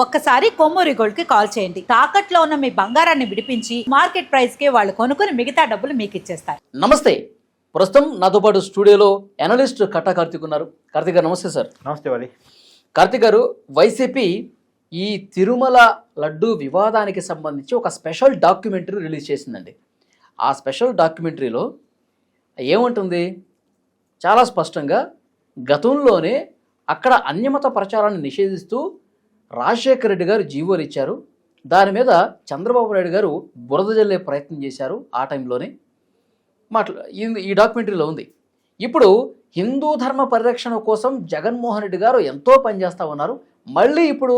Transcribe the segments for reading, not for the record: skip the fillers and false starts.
ఒక్కసారి కొమ్మూరి గోల్డ్ కి కాల్ చేయండి. తాకట్లో ఉన్న మీ బంగారాన్ని విడిపించి మార్కెట్ ప్రైస్ కి వాళ్ళు కొనుక్కుని మిగతా డబ్బులు మీకు ఇచ్చేస్తారు. నమస్తే. ప్రస్తుతం నాతో పాటు స్టూడియోలో అనలిస్ట్ కట్టా కార్తిక్ ఉన్నారు. కార్తిక్ గారు నమస్తే సార్. నమస్తే వాలి. కార్తిక్ గారు, వైసీపీ ఈ తిరుమల లడ్డు వివాదానికి సంబంధించి ఒక స్పెషల్ డాక్యుమెంటరీ రిలీజ్ చేసిందండి. ఆ స్పెషల్ డాక్యుమెంటరీలో ఏముంటుంది? చాలా స్పష్టంగా గతంలోనే అక్కడ అన్యమత ప్రచారాన్ని నిషేధిస్తూ రాజశేఖర రెడ్డి గారు జీవోలు ఇచ్చారు. దాని మీద చంద్రబాబు నాయుడు గారు బురద జల్లే ప్రయత్నం చేశారు. ఆ టైంలోనే ఈ డాక్యుమెంటరీలో ఉంది. ఇప్పుడు హిందూ ధర్మ పరిరక్షణ కోసం జగన్మోహన్ రెడ్డి గారు ఎంతో పనిచేస్తూ ఉన్నారు. మళ్ళీ ఇప్పుడు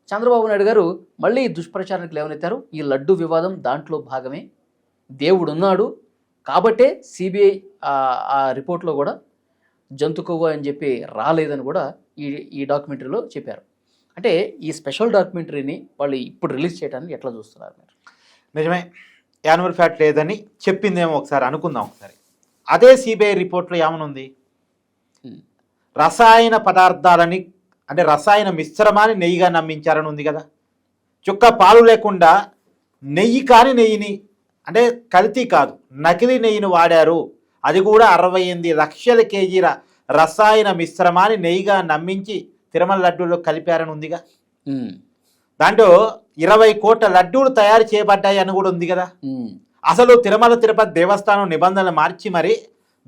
చంద్రబాబు నాయుడు గారు మళ్ళీ దుష్ప్రచారానికి లేవనెత్తారు. ఈ లడ్డు వివాదం దాంట్లో భాగమే. దేవుడు ఉన్నాడు కాబట్టే సిబిఐ ఆ రిపోర్ట్లో కూడా జంతు కొవ్వు అని చెప్పి రాలేదని కూడా ఈ డాక్యుమెంటరీలో చెప్పారు. అంటే ఈ స్పెషల్ డాక్యుమెంటరీని వాళ్ళు ఇప్పుడు రిలీజ్ చేయడానికి ఎట్లా చూస్తున్నారు మీరు? నిజమే, యానిమల్ ఫ్యాట్ లేదని చెప్పిందేమో ఒకసారి అనుకుందాం. ఒకసారి అదే సిబిఐ రిపోర్ట్లో ఏమనుంది? రసాయన పదార్థాలని అంటే రసాయన మిశ్రమాన్ని నెయ్యిగా నమ్మించారని ఉంది కదా. చుక్క పాలు లేకుండా నెయ్యి కాని నెయ్యిని అంటే కల్తీ కాదు నకిలీ నెయ్యిని వాడారు. అది కూడా 68 లక్షల కేజీల రసాయన మిశ్రమాన్ని నెయ్యిగా నమ్మించి తిరుమల లడ్డూలో కలిపారని ఉందిగా. దాంట్లో 20 కోట్ల లడ్డూలు తయారు చేయబడ్డాయి అని కూడా ఉంది కదా. అసలు తిరుమల తిరుపతి దేవస్థానం నిబంధనలు మార్చి మరి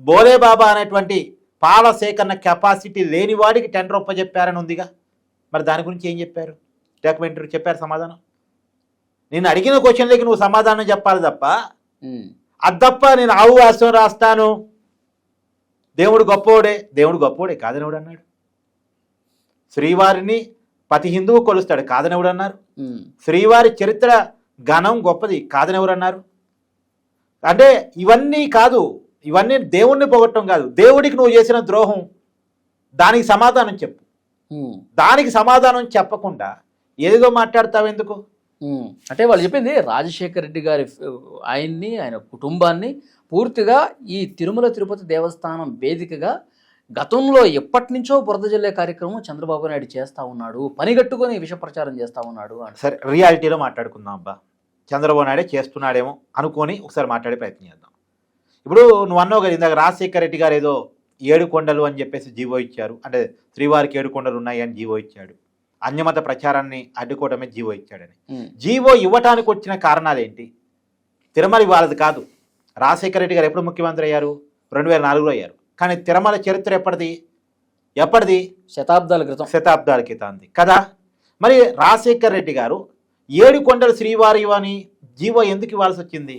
బోలేబాబా అనేటువంటి పాల సేకరణ కెపాసిటీ లేని వాడికి టెండర్ ఒప్పజెప్పారని ఉందిగా. మరి దాని గురించి ఏం చెప్పారు? డాక్యుమెంటరీ చెప్పారు సమాధానం. నేను అడిగిన క్వశ్చన్లకి నువ్వు సమాధానం చెప్పాలి తప్ప అది తప్ప నేను ఆవు వాస్తవం రాస్తాను, దేవుడు గొప్పోడే కాదనెవడు అన్నాడు. శ్రీవారిని ప్రతి హిందువు కొలుస్తాడు కాదనెవడు అన్నారు. శ్రీవారి చరిత్ర ఘనం గొప్పది కాదనెవరు అన్నారు. అంటే ఇవన్నీ కాదు, ఇవన్నీ దేవుణ్ణి పొగట్టం కాదు. దేవుడికి నువ్వు చేసిన ద్రోహం, దానికి సమాధానం చెప్పు. దానికి సమాధానం చెప్పకుండా ఏదో మాట్లాడతావు ఎందుకు? అంటే వాళ్ళు చెప్పింది రాజశేఖర రెడ్డి గారి ఆయన్ని ఆయన కుటుంబాన్ని పూర్తిగా ఈ తిరుమల తిరుపతి దేవస్థానం వేదికగా గతంలో ఎప్పటి నుంచో బురద జల్లే కార్యక్రమం చంద్రబాబు నాయుడు చేస్తూ ఉన్నాడు, పనిగట్టుకొని విష ప్రచారం చేస్తూ ఉన్నాడు అని. సరే, రియాలిటీలో మాట్లాడుకుందాం అబ్బా. చంద్రబాబు నాయుడే చేస్తున్నాడేమో అనుకొని ఒకసారి మాట్లాడే ప్రయత్నం చేద్దాం. ఇప్పుడు నువ్వు అన్నావు కదా ఇందాక, రాజశేఖర రెడ్డి గారు ఏదో 7 కొండలు అని చెప్పేసి జీవో ఇచ్చారు, అంటే శ్రీవారికి 7 కొండలు ఉన్నాయి అని జీవో ఇచ్చాడు, అన్యమత ప్రచారాన్ని అడ్డుకోవడమే జీవో ఇచ్చాడని. జీవో ఇవ్వటానికి వచ్చిన కారణాలు ఏంటి? తిరుమల వాళ్ళది కాదు. రాజశేఖర రెడ్డి గారు ఎప్పుడు ముఖ్యమంత్రి అయ్యారు? 2004లో అయ్యారు. కానీ తిరుమల చరిత్ర ఎప్పటిది? శతాబ్దాల క్రితంది కదా. మరి రాజశేఖర రెడ్డి గారు 7 కొండలు శ్రీవారి అని జీవో ఎందుకు ఇవ్వాల్సి వచ్చింది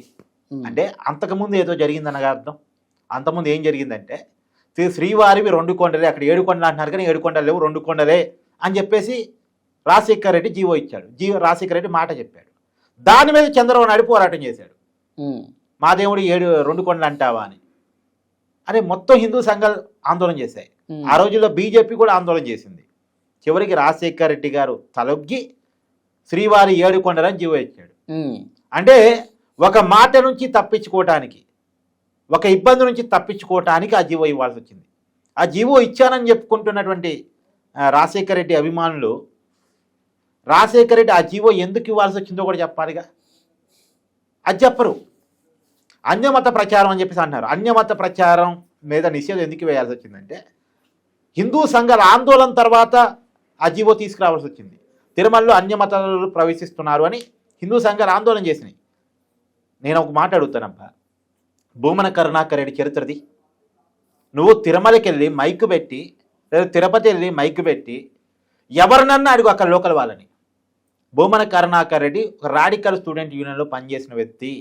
అంటే అంతకుముందు ఏదో జరిగిందనగా అర్థం. అంతకుముందు ఏం జరిగిందంటే శ్రీవారివి 2 కొండలే, అక్కడ 7 కొండలు అంటున్నారు కానీ 7 కొండలు లేవు 2 కొండలే అని చెప్పేసి రాజశేఖర రెడ్డి జీవో ఇచ్చాడు. రాజశేఖర రెడ్డి మాట చెప్పాడు. దాని మీద చంద్రబాబు నాయుడు పోరాటం చేశాడు. మా దేవుడు 2 కొండలు అంటావా అని. అరే మొత్తం హిందూ సంఘాలు ఆందోళన చేశాయి. ఆ రోజుల్లో బీజేపీ కూడా ఆందోళన చేసింది. చివరికి రాజశేఖర రెడ్డి గారు తలొగ్గి శ్రీవారి 7 కొండలని జీవో ఇచ్చాడు. అంటే ఒక మాట నుంచి తప్పించుకోవటానికి, ఒక ఇబ్బంది నుంచి తప్పించుకోవటానికి ఆ జీవో ఇవ్వాల్సి వచ్చింది. ఆ జీవో ఇచ్చానని చెప్పుకుంటున్నటువంటి రాజశేఖర రెడ్డి అభిమానులు రాజశేఖర రెడ్డి ఆ జీవో ఎందుకు ఇవ్వాల్సి వచ్చిందో కూడా చెప్పాలిగా. అది చెప్పరు. అన్యమత ప్రచారం అని చెప్పేసి అంటున్నారు. అన్యమత ప్రచారం మీద నిషేధం ఎందుకు వేయాల్సి వచ్చిందంటే హిందూ సంఘాల ఆందోళన తర్వాత ఆ జీవో తీసుకురావాల్సి వచ్చింది. తిరుమలలో అన్యమతాలు ప్రవేశిస్తున్నారు అని హిందూ సంఘాలు ఆందోళన చేసినాయి. నేను ఒక మాట అడుగుతానబ్బా, భూమన కరుణాకర్ రెడ్డి చరిత్రది. నువ్వు తిరుమలకి వెళ్ళి మైకు పెట్టి లేదా తిరుపతి వెళ్ళి మైకు పెట్టి ఎవరినన్నా అడుగు అక్కడ లోకల్ వాళ్ళని. భూమన కరుణాకర్ రెడ్డి ఒక రాడికల్ స్టూడెంట్ యూనియన్లో పనిచేసిన వ్యక్తి.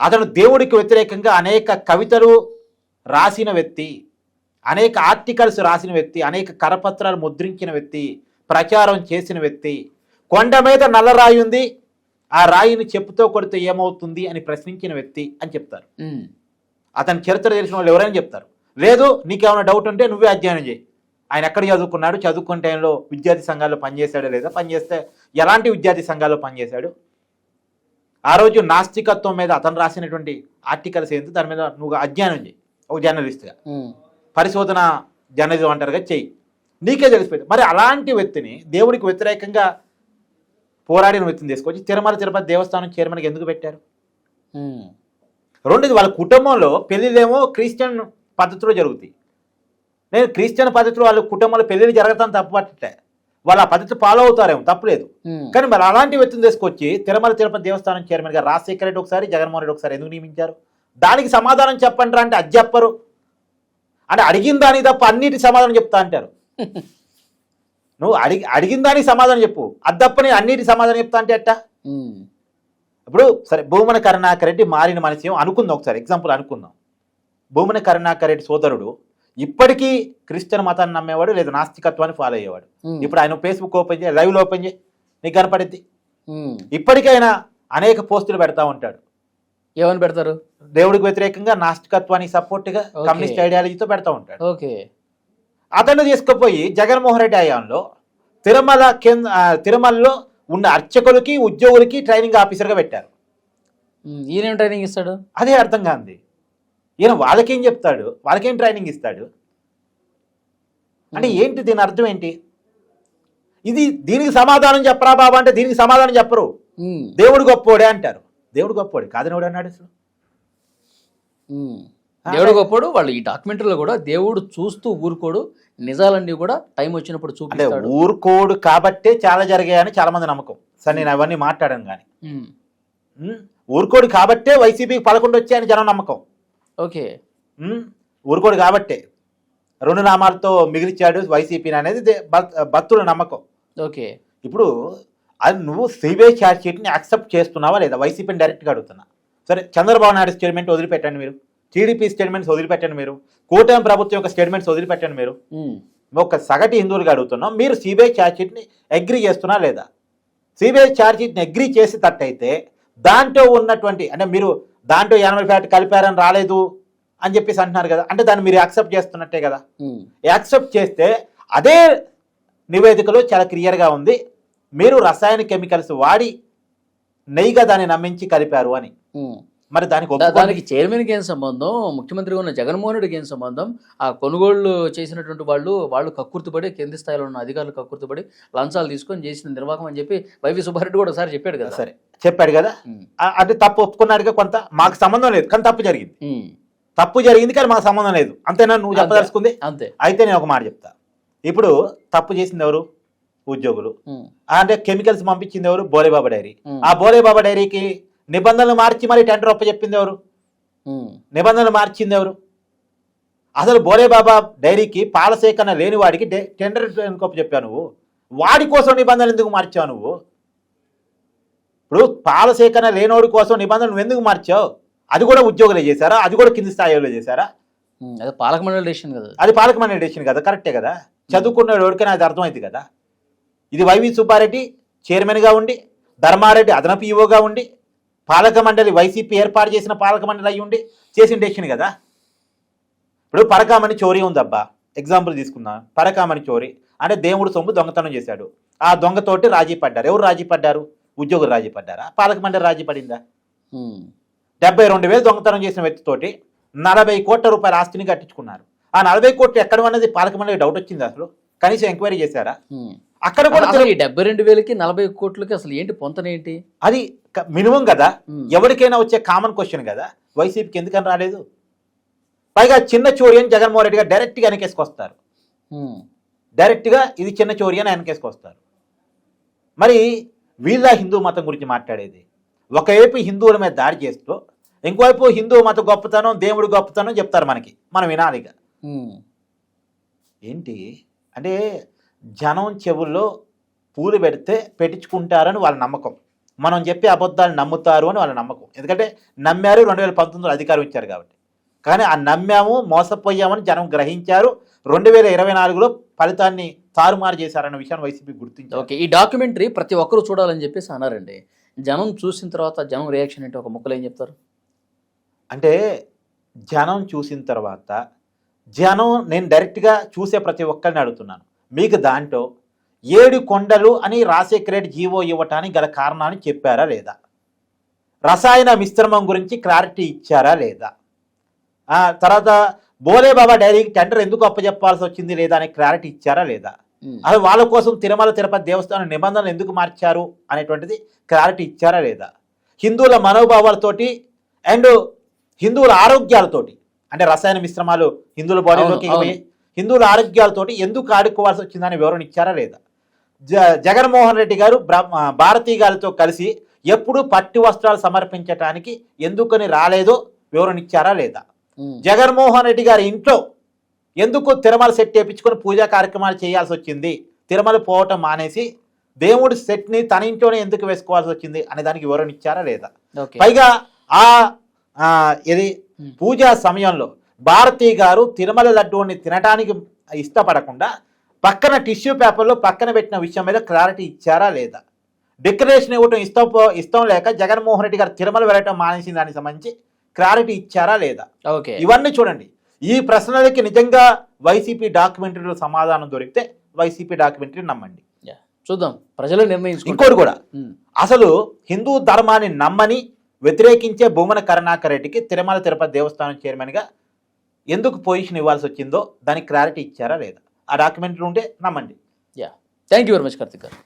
అతను దేవుడికి వ్యతిరేకంగా అనేక కవితలు రాసిన వ్యక్తి, అనేక ఆర్టికల్స్ రాసిన వ్యక్తి, అనేక కరపత్రాలు ముద్రించిన వ్యక్తి, ప్రచారం చేసిన వ్యక్తి. కొండ మీద నల్ల రాయి ఉంది, ఆ రాయిని చెప్పుతో కొడితే ఏమవుతుంది అని ప్రశ్నించిన వ్యక్తి అని చెప్తారు. అతని చరిత్ర తెలిసిన వాళ్ళు ఎవరైనా చెప్తారు. లేదు నీకేమైనా డౌట్ ఉంటే నువ్వే అధ్యయనం చేయి. ఆయన ఎక్కడ చదువుకున్నాడు, చదువుకునే టైంలో విద్యార్థి సంఘాల్లో పనిచేశాడో లేదా, పనిచేస్తే ఎలాంటి విద్యార్థి సంఘాల్లో పనిచేశాడు, ఆ రోజు నాస్తికత్వం మీద అతను రాసినటువంటి ఆర్టికల్స్ ఏంటి, దాని మీద నువ్వు అధ్యయనం చేయి. ఒక జర్నలిస్ట్గా పరిశోధన జర్నలిజం అంటారుగా చెయ్యి. నీకే తెలిసిపోయింది. మరి అలాంటి వ్యక్తిని దేవుడికి వ్యతిరేకంగా పోరాడిన వ్యక్తిని తీసుకొచ్చి తిరుమల తిరుపతి దేవస్థానం చైర్మన్కి ఎందుకు పెట్టారు? రెండోది, వాళ్ళ కుటుంబంలో పెళ్ళిళ్ళేమో క్రిస్టియన్ పద్ధతిలో జరుగుతాయి. నేను క్రిస్టియన్ పద్ధతిలో వాళ్ళ కుటుంబంలో పెళ్ళిళ్ళు జరగతాను తప్పు పట్టట్లే, వాళ్ళు ఆ పద్ధతి ఫాలో అవుతారేమో, తప్పులేదు. కానీ మరి అలాంటి వ్యక్తిని తీసుకొచ్చి తిరుమల తిరుపతి దేవస్థానం చైర్మన్గా రాజశేఖర రెడ్డి ఒకసారి, జగన్మోహన్ రెడ్డి ఒకసారి ఎందుకు నియమించారు? దానికి సమాధానం చెప్పండి అంటే అది చెప్పరు. అంటే అడిగిన దానికి తప్ప అన్నిటి సమాధానం చెప్తా అంటారు. నువ్వు అడిగిన దానికి సమాధానం చెప్పు, అది తప్ప నేను అన్నిటి సమాధానం చెప్తా అంటే ఎట్టా? ఇప్పుడు సరే, భూమన కరుణాకర్ రెడ్డి మారిన మనిషి అనుకుందాం, ఒకసారి ఎగ్జాంపుల్ అనుకుందాం. భూమన కరుణాకర్ రెడ్డి సోదరుడు ఇప్పటికీ క్రిస్టియన్ మతాన్ని నమ్మేవాడు, లేదా నాస్తికత్వాన్ని ఫాలో అయ్యేవాడు. ఇప్పుడు ఆయన ఫేస్బుక్ ఓపెన్ చేయి, లైవ్లో ఓపెన్ చేయి, నీకు కనపడిద్ది. ఇప్పటికైనా అనేక పోస్టులు పెడతా ఉంటాడు. ఏమని పెడతారు? దేవుడికి వ్యతిరేకంగా, నాస్తికత్వానికి సపోర్ట్గా, కమ్యూనిస్ట్ ఐడియాలజీతో పెడతా ఉంటాడు. ఓకే. అతన్ని తీసుకుపోయి జగన్మోహన్ రెడ్డి హయాంలో తిరుమలలో ఉన్న అర్చకులకి, ఉద్యోగులకి ట్రైనింగ్ ఆఫీసర్గా పెట్టారు. ఈయనేం ట్రైనింగ్ ఇస్తాడు? అదే అర్థం కాంది. ఈయన వాళ్ళకేం చెప్తాడు, వాళ్ళకేం ట్రైనింగ్ ఇస్తాడు అంటే ఏంటి? దీని అర్థం ఏంటి? దీనికి సమాధానం చెప్పరా బాబా అంటే దీనికి సమాధానం చెప్పరు. దేవుడు గొప్పోడే అంటారు. దేవుడు గొప్పోడే కాదని ఎవడు అన్నాడు అసలు? దేవుడు గొప్పోడు. వాళ్ళు ఈ డాక్యుమెంటరీలో కూడా దేవుడు చూస్తూ ఊరుకోడు, నిజాలన్నీ కూడా టైం వచ్చినప్పుడు చూపిస్తాడు. ఊరుకోడు కాబట్టే చాలా జరిగాయని చాలా మంది నమ్మకం. సరే, నేను అవన్నీ మాట్లాడాను. కానీ ఊరుకోడు కాబట్టే వైసీపీకి 11 వచ్చాయని జనం నమ్మకం. ఓకే. ఊరుకోడు కాబట్టే 2 నామాలతో మిగిలిచ్చాడు వైసీపీని అనేది భక్తుల నమ్మకం. ఓకే. ఇప్పుడు అది నువ్వు సిబిఐ ఛార్జ్ షీట్ని యాక్సెప్ట్ చేస్తున్నావా లేదా? వైసీపీని డైరెక్ట్గా అడుగుతున్నా. సరే, చంద్రబాబు నాయుడు స్టేట్మెంట్ వదిలిపెట్టండి మీరు, టీడీపీ స్టేట్మెంట్స్ వదిలిపెట్టండి మీరు, కూటమి ప్రభుత్వం యొక్క స్టేట్మెంట్స్ వదిలిపెట్టండి మీరు. ఒక సగటు హిందువులుగా అడుగుతున్నాం, మీరు సిబిఐ ఛార్జ్ షీట్ని అగ్రీ చేస్తున్నా లేదా? సిబిఐ ఛార్జ్ షీట్ని అగ్రీ చేసేటట్టయితే దాంట్లో ఉన్నటువంటి, అంటే మీరు దాంట్లో 80 ఫ్యాక్ట్ కలిపారని రాలేదు అని చెప్పేసి అంటున్నారు కదా, అంటే దాన్ని మీరు యాక్సెప్ట్ చేస్తున్నట్టే కదా. యాక్సెప్ట్ చేస్తే అదే నివేదికలో చాలా క్లియర్గా ఉంది, మీరు రసాయన కెమికల్స్ వాడి నెయ్యిగా దాన్ని నమ్మించి కలిపారు అని. మరి దానికి చైర్మన్కి ఏం సంబంధం? ముఖ్యమంత్రిగా ఉన్న జగన్మోహన్ రెడ్డికి ఏం సంబంధం? ఆ కొనుగోళ్లు చేసినటువంటి వాళ్ళు కక్కుర్తిపడి, కింది స్థాయిలో ఉన్న అధికారులు కక్కుర్తిపడి లంచాలు తీసుకొని చేసిన నిర్వాహకం అని చెప్పి వైవి సుబ్బారెడ్డి కూడా ఒకసారి చెప్పాడు కదా. సరే, చెప్పాడు కదా, అంటే తప్పు ఒప్పుకున్నాడుగా. కొంత మాకు సంబంధం లేదు కానీ తప్పు జరిగింది, తప్పు జరిగింది కానీ మాకు సంబంధం లేదు, అంతేనా నువ్వు చెప్పదలుచుకుంది? అంతే. అయితే నేను ఒక మాట చెప్తా. ఇప్పుడు తప్పు చేసింది ఎవరు? ఉద్యోగులు. అంటే కెమికల్స్ పంపించింది ఎవరు? బోలేబాబా డైరీ. ఆ బోలేబాబా డైరీకి నిబంధనలు మార్చి మరి టెండర్ చెప్పింది ఎవరు? నిబంధనలు మార్చింది ఎవరు? అసలు బోలేబాబా డైరీకి పాల సేకరణ లేని వాడికి టెండర్ చెప్పావు నువ్వు. వాడి కోసం నిబంధనలు ఎందుకు మార్చావు నువ్వు? ఇప్పుడు పాల సేకరణ లేనోడి కోసం నిబంధనలు నువ్వు ఎందుకు మార్చావు? అది కూడా ఉద్యోగులే చేశారా? అది కూడా కింది స్థాయిలో చేశారా? అది పాలక మండలి డెసిషన్ కదా. అది పాలక మండలి డెసిషన్ కదా, కరెక్టే కదా. చదువుకున్నాడు ఎవరికైనా అది అర్థమైంది కదా. ఇది వైవి సుబ్బారెడ్డి చైర్మన్గా ఉండి, ధర్మారెడ్డి అదనపు ఈవోగా ఉండి, పాలక మండలి వైసీపీ ఏర్పాటు చేసిన పాలక మండలి అయ్యి ఉండి చేసిన డెసిషన్ కదా. ఇప్పుడు పరకామణి చోరీ ఉందబ్బా, ఎగ్జాంపుల్ తీసుకుందాం. పరకామణి చోరీ అంటే దేవుడు సొమ్ము దొంగతనం చేశాడు. ఆ దొంగతోటి రాజీ పడ్డారు. ఎవరు రాజీ పడ్డారు? ఉద్యోగులు రాజీ పడ్డారా? పాలక మండలి రాజీ పడిందా? 72,000 దొంగతనం చేసిన వ్యక్తితోటి 40 కోట్ల రూపాయల ఆస్తిని కట్టించుకున్నారు. ఆ 40 కోట్లు ఎక్కడ అన్నది పాలక మండలి డౌట్ వచ్చింది. అసలు కనీసం ఎంక్వైరీ చేశారా? అక్కడ కూడా 72,000కి 40 కోట్లకి అసలు ఏంటి పొంతనేంటి? అది మినిమం కదా, ఎవరికైనా వచ్చే కామన్ క్వశ్చన్ కదా. వైసీపీకి ఎందుకని రాలేదు? పైగా చిన్న చోరీ అని జగన్మోహన్ రెడ్డి గారు డైరెక్ట్గా వెనకేసుకొస్తారు. డైరెక్ట్గా ఇది చిన్న చోరీ అని వెనకేసుకొస్తారు. మరి వీళ్ళ హిందూ మతం గురించి మాట్లాడేది. ఒకవైపు హిందువుల మీద దాడి చేస్తూ, ఇంకోవైపు హిందూ మత గొప్పతనం, దేవుడు గొప్పతనం చెప్తారు మనకి, మనం వినాలిగా. ఏంటి అంటే జనం చెవుల్లో పూలు పెడితే పెట్టించుకుంటారని వాళ్ళ నమ్మకం, మనం చెప్పే అబద్ధాలు నమ్ముతారు అని వాళ్ళ నమ్మకం. ఎందుకంటే నమ్మారు, 2019లో అధికారం ఇచ్చారు కాబట్టి. కానీ ఆ నమ్మాము, మోసపోయామని జనం గ్రహించారు. 2024లో ఫలితాన్ని తారుమారు చేశారన్న విషయాన్ని వైసీపీ గుర్తించారు. ఓకే, ఈ డాక్యుమెంటరీ ప్రతి ఒక్కరూ చూడాలని చెప్పేసి అన్నారండి. జనం చూసిన తర్వాత జనం రియాక్షన్ ఏంటి? ఒక ముక్కలు ఏం చెప్తారు అంటే, జనం చూసిన తర్వాత నేను డైరెక్ట్గా చూసే ప్రతి ఒక్కరిని అడుగుతున్నాను, మీకు దాంట్లో 7 కొండలు అని రాజశేఖర రెడ్డి జీవో ఇవ్వటానికి గల కారణాన్ని చెప్పారా లేదా? రసాయన మిశ్రమం గురించి క్లారిటీ ఇచ్చారా లేదా? తర్వాత బోలే బాబా డైరీకి టెండర్ ఎందుకు అప్పచెప్పాల్సి వచ్చింది లేదా అనే క్లారిటీ ఇచ్చారా లేదా, ఉమ్. అసలు వాళ్ళ కోసం తిరుమల తిరుపతి దేవస్థానం నిబంధనలు ఎందుకు మార్చారు అనేటువంటిది క్లారిటీ ఇచ్చారా లేదా, హిందువుల మనోభావాలతోటి అండ్ హిందువుల ఆరోగ్యాలతోటి, అంటే రసాయన మిశ్రమాలు హిందువుల బాడీలోకి అవును, పోయి హిందువుల ఆరోగ్యాలతోటి ఎందుకు ఆడుకోవాల్సి వచ్చిందని వివరణ ఇచ్చారా లేదా, జగన్మోహన్ రెడ్డి గారు భారతీ గారితో కలిసి ఎప్పుడు పట్టు వస్త్రాలు సమర్పించడానికి ఎందుకని రాలేదో వివరణ ఇచ్చారా లేదా, ఉమ్. జగన్మోహన్ రెడ్డి గారి ఇంట్లో ఎందుకు తిరుమల సెట్ వేయించుకొని పూజా కార్యక్రమాలు చేయాల్సి వచ్చింది, తిరుమల పోవటం మానేసి దేవుడి సెట్ని తన ఇంట్లోనే ఎందుకు వేసుకోవాల్సి వచ్చింది అనే దానికి వివరణ ఇచ్చారా లేదా, ఓకే. పైగా ఇది పూజా సమయంలో భారతీ గారు తిరుమల లడ్డూని తినడానికి ఇష్టపడకుండా పక్కన టిష్యూ పేపర్లో పక్కన పెట్టిన విషయం మీద క్లారిటీ ఇచ్చారా లేదా, డెకరేషన్ ఇవ్వటం ఇష్టం లేక జగన్మోహన్ రెడ్డి గారు తిరుమల వెళ్ళటం మానేసిన దానికి సంబంధించి క్లారిటీ ఇచ్చారా లేదా, ఓకే. ఇవన్నీ చూడండి. ఈ ప్రశ్నలకి నిజంగా వైసీపీ డాక్యుమెంటరీలో సమాధానం దొరికితే వైసీపీ డాక్యుమెంటరీ నమ్మండి. యా, చూద్దాం, ప్రజలు నిర్ణయించుకుంటారు. ఇంకోటి కూడా, ఉమ్. అసలు హిందూ ధర్మాన్ని నమ్మని వ్యతిరేకించే భూమన కరుణాకర్ రెడ్డికి తిరుమల తిరుపతి దేవస్థానం చైర్మన్గా ఎందుకు పొజిషన్ ఇవ్వాల్సి వచ్చిందో దానికి క్లారిటీ ఇచ్చారా లేదా, ఆ డాక్యుమెంటరీ ఉంటే నమ్మండి. Yeah, thank you very much Karthik గారు.